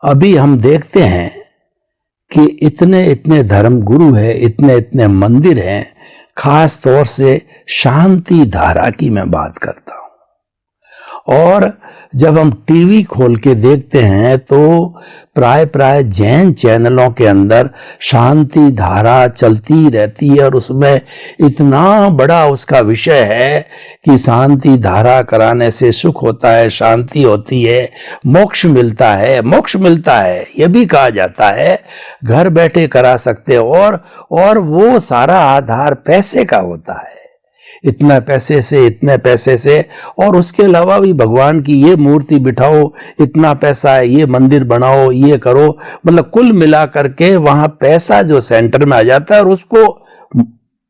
अभी हम देखते हैं कि इतने इतने धर्म गुरु है, इतने इतने मंदिर हैं, खास तौर से शांति धारा की मैं बात करता हूं। और जब हम टीवी खोल के देखते हैं तो प्राय जैन चैनलों के अंदर शांति धारा चलती रहती है और उसमें इतना बड़ा उसका विषय है कि शांति धारा कराने से सुख होता है, शांति होती है, मोक्ष मिलता है। मोक्ष मिलता है यह भी कहा जाता है, घर बैठे करा सकते हो। और वो सारा आधार पैसे का होता है, इतना पैसे से, इतने पैसे से। और उसके अलावा भी भगवान की ये मूर्ति बिठाओ, इतना पैसा है, ये मंदिर बनाओ, ये करो, मतलब कुल मिला करके वहां पैसा जो सेंटर में आ जाता है। और उसको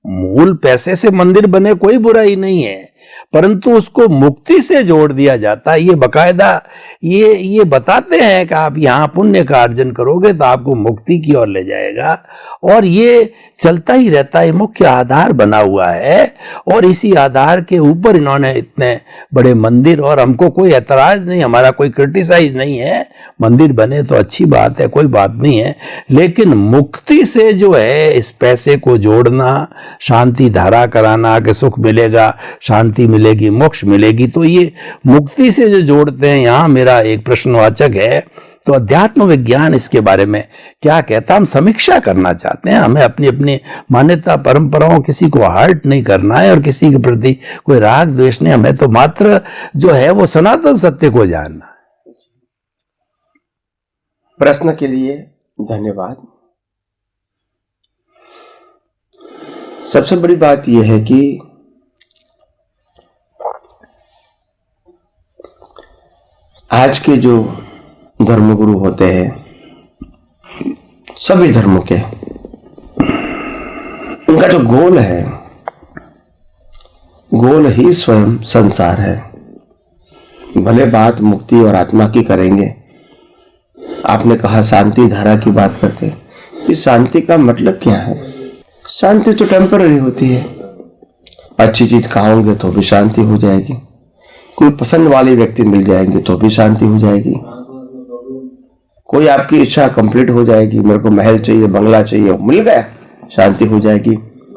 मूल पैसे से मंदिर बने कोई बुराई नहीं है, परंतु उसको मुक्ति से जोड़ दिया जाता है। ये बकायदा ये बताते हैं कि आप यहां पुण्य का अर्जन करोगे तो आपको मुक्ति की ओर ले जाएगा। और ये चलता ही रहता है, मुख्य आधार बना हुआ है। और इसी आधार के ऊपर इन्होंने इतने बड़े मंदिर, और हमको कोई एतराज नहीं, हमारा कोई क्रिटिसाइज नहीं है, मंदिर बने तो अच्छी बात है, कोई बात नहीं है। लेकिन मुक्ति से जो है इस पैसे को जोड़ना, शांति धारा कराना कि सुख मिलेगा, शांति मिलेगी, मोक्ष मिलेगी, तो ये मुक्ति से जो जोड़ते हैं, यहां मेरा एक प्रश्नवाचक है। तो अध्यात्म विज्ञान इसके बारे में क्या कहता, हम समीक्षा करना चाहते हैं। हमें अपनी अपनी मान्यता परंपराओं, किसी को हर्ट नहीं करना है और किसी के प्रति कोई राग द्वेष नहीं, हमें तो मात्र जो है वो सनातन सत्य को जानना है। प्रश्न के लिए धन्यवाद। सबसे बड़ी बात यह है कि आज के जो धर्मगुरु होते हैं, सभी धर्मों के, उनका जो गोल है, गोल ही स्वयं संसार है। भले बात मुक्ति और आत्मा की करेंगे, आपने कहा शांति धारा की बात करते हैं, इस शांति का मतलब क्या है? शांति तो टेम्पररी होती है। अच्छी चीज खाओगे तो भी शांति हो जाएगी, कोई पसंद वाले व्यक्ति मिल जाएंगे तो भी शांति हो जाएगी, कोई आपकी इच्छा कंप्लीट हो जाएगी, मेरे को महल चाहिए, बंगला चाहिए, मिल गया, शांति हो जाएगी।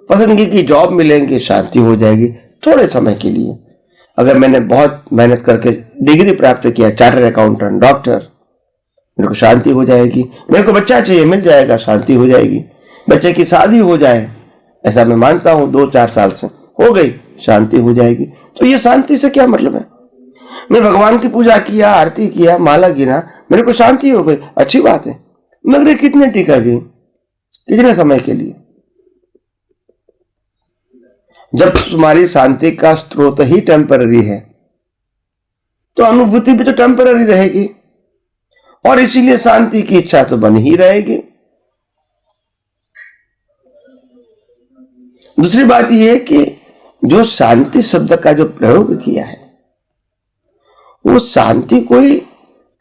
पसंद की जॉब मिलेंगी, शांति हो जाएगी थोड़े समय के लिए। अगर मैंने बहुत मेहनत करके डिग्री प्राप्त किया, चार्टर्ड अकाउंटेंट, डॉक्टर, मेरे को शांति हो जाएगी। मेरे को बच्चा चाहिए, मिल जाएगा, शांति हो जाएगी। बच्चे की शादी हो जाए, ऐसा मैं मानता हूं 2-4 साल से हो गई, शांति हो जाएगी। तो ये शांति से क्या मतलब है? मैं भगवान की पूजा किया, आरती किया, माला गिना, मेरे को शांति हो गई, अच्छी बात है, मगर कितने टिका गई, कितने समय के लिए? जब तुम्हारी शांति का स्रोत ही टेम्पररी है तो अनुभूति भी तो टेम्पररी रहेगी, और इसीलिए शांति की इच्छा तो बन ही रहेगी। दूसरी बात यह है कि जो शांति शब्द का जो प्रयोग किया है, वो शांति कोई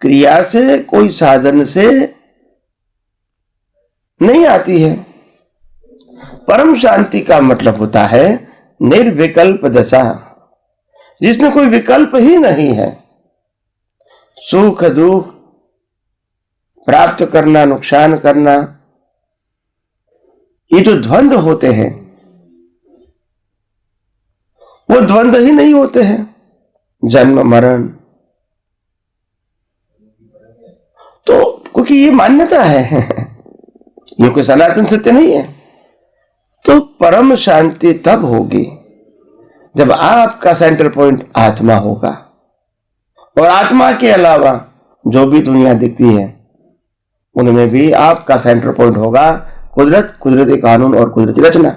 क्रिया से, कोई साधन से नहीं आती है। परम शांति का मतलब होता है निर्विकल्प दशा, जिसमें कोई विकल्प ही नहीं है। सुख दुख, प्राप्त करना, नुकसान करना, ये जो द्वंद्व होते हैं, वो द्वंद्व ही नहीं होते हैं। जन्म मरण, तो क्योंकि ये मान्यता है ये कोई सनातन सत्य नहीं है। तो परम शांति तब होगी जब आपका सेंटर पॉइंट आत्मा होगा, और आत्मा के अलावा जो भी दुनिया दिखती है उनमें भी आपका सेंटर पॉइंट होगा कुदरत, कुदरती कानून और कुदरती रचना।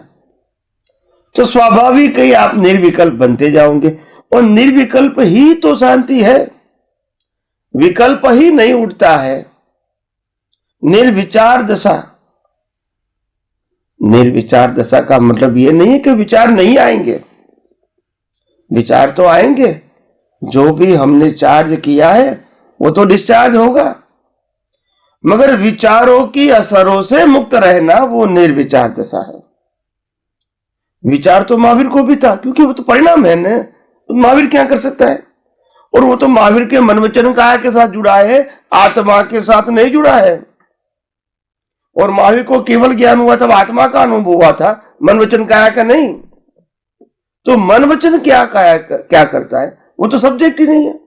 तो स्वाभाविक ही आप निर्विकल्प बनते जाओगे, और निर्विकल्प ही तो शांति है। विकल्प ही नहीं उठता है। निर्विचार दशा, निर्विचार दशा का मतलब यह नहीं है कि विचार नहीं आएंगे, विचार तो आएंगे। जो भी हमने चार्ज किया है वो तो डिस्चार्ज होगा, मगर विचारों की असरों से मुक्त रहना वो निर्विचार दशा है। विचार तो महावीर को भी था, क्योंकि वो तो परिणाम है ना, तो महावीर क्या कर सकता है? और वो तो महावीर के मन वचन काया के साथ जुड़ा है, आत्मा के साथ नहीं जुड़ा है। और महावीर को केवल ज्ञान हुआ तब आत्मा का अनुभव हुआ था, मन वचन काया का नहीं। तो मन वचन क्या काया क्या करता है, वो तो सब्जेक्ट ही नहीं है।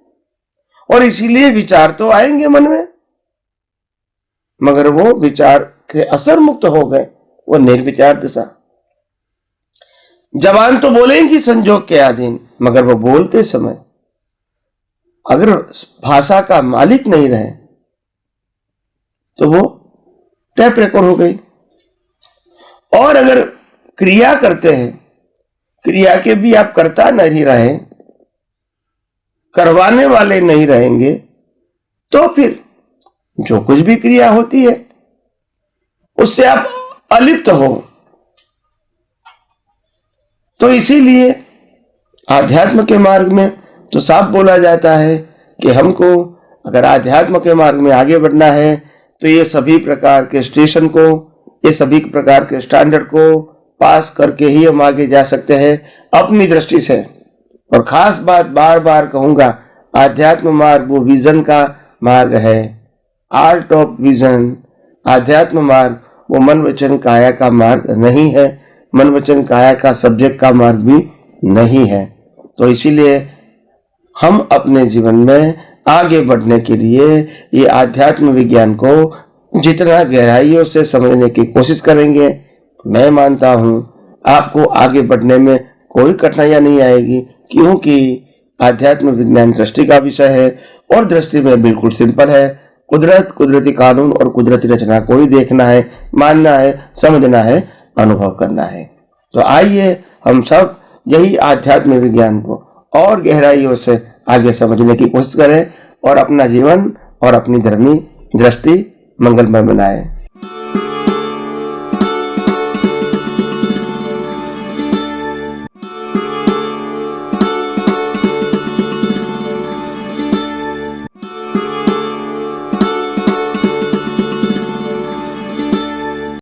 और इसीलिए विचार तो आएंगे मन में, मगर वो विचार के असर मुक्त हो गए, वो निर्विचार दशा। जवान तो बोलेंगी संजोग के अधीन, मगर वो बोलते समय अगर भाषा का मालिक नहीं रहे तो वो टैप रिकॉर्ड हो गई। और अगर क्रिया करते हैं, क्रिया के भी आप करता नहीं रहे, करवाने वाले नहीं रहेंगे, तो फिर जो कुछ भी क्रिया होती है उससे आप अलिप्त हो। तो इसीलिए आध्यात्म के मार्ग में तो साफ बोला जाता है कि हमको अगर आध्यात्म के मार्ग में आगे बढ़ना है तो ये सभी प्रकार के स्टेशन को, ये सभी प्रकार के स्टैंडर्ड को पास करके ही हम आगे जा सकते हैं अपनी दृष्टि से। और खास बात बार बार कहूंगा, आध्यात्म मार्ग वो विजन का मार्ग है, आर्ट ऑफ विजन। आध्यात्म मार्ग वो मन वचन काया का मार्ग नहीं है, मन वचन काया का सब्जेक्ट का मार्ग भी नहीं है। तो इसीलिए हम अपने जीवन में आगे बढ़ने के लिए ये आध्यात्म विज्ञान को जितना गहराइयों से समझने की कोशिश करेंगे, मैं मानता हूं आपको आगे बढ़ने में कोई कठिनाइयां नहीं आएगी, क्योंकि आध्यात्म विज्ञान दृष्टि का विषय है और दृष्टि में बिल्कुल सिंपल है। कुदरत, कुदरती कानून और कुदरती रचना को ही देखना है, मानना है, समझना है, अनुभव करना है। तो आइए हम सब यही आध्यात्म विज्ञान को और गहराइयों से आगे समझने की कोशिश करें और अपना जीवन और अपनी धर्मी दृष्टि मंगलमय बनाएं।